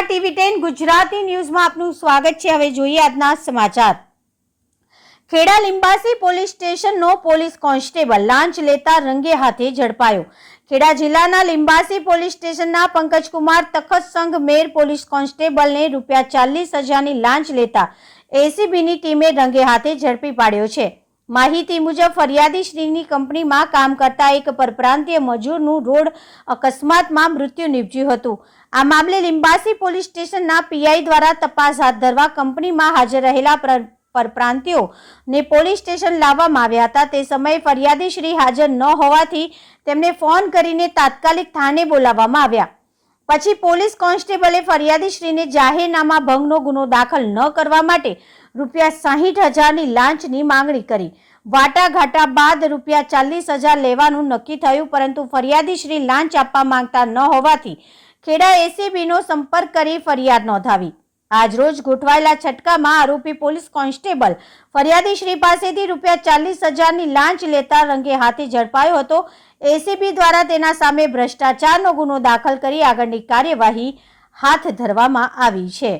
TV 10 Gujarati ન્યૂઝમાં આપનું સ્વાગત છે। હવે જોઈએ આજના સમાચાર। ખેડા લિંબાસી પોલીસ સ્ટેશનનો પોલીસ કોન્સ્ટેબલ લાંચ લેતા રંગે હાથે ઝડપાયો। ખેડા જિલ્લાના લિંબાસી પોલીસ સ્ટેશનના પંકજકુમાર તખત સંઘ મેર પોલીસ કોન્સ્ટેબલને ₹40,000ની લાંચ લેતા એસીબીની ટીમે રંગે હાથે ઝડપી પાડ્યો છે। માહિતી મુજબ ફરિયાદી શ્રીની કંપનીમાં કામ કરતા એક પરપ્રાંતીય મજૂરનું રોડ અકસ્માતમાં મૃત્યુ નીપજ્યું હતું। આ મામલે લિંબાસી પોલીસ સ્ટેશનના પીઆઈ દ્વારા તપાસ હાથ ધરવા કંપનીમાં હાજર રહેલા પરપ્રાંતીયોને પોલીસ સ્ટેશન લાવવામાં આવ્યા હતા। તે સમયે ફરિયાદી શ્રી હાજર ન હોવાથી તેમને ફોન કરીને તાત્કાલિક થાને બોલાવવામાં આવ્યા। પછી પોલીસ કોન્સ્ટેબલે ફરિયાદી શ્રીને જાહેરનામા ભંગનો ગુનો દાખલ ન કરવા માટે ₹60,000ની લાંચની માંગણી કરી। વાટાઘાટા બાદ ₹40,000 લેવાનું નક્કી થયું, પરંતુ ફરિયાદી શ્રી લાંચ આપવા માંગતા ન હોવાથી ખેડા એસીબીનો સંપર્ક કરી ફરિયાદ નોંધાવી। આજરોજ ગોઠવાયેલા છટકામાં આરોપી પોલીસ કોન્સ્ટેબલ ફરિયાદી શ્રી પાસેથી ₹40,000ની લાંચ લેતા રંગે હાથે ઝડપાયો હતો। એસીબી દ્વારા તેના સામે ભ્રષ્ટાચારનો ગુનો દાખલ કરી આગળની કાર્યવાહી હાથ ધરવામાં આવી છે।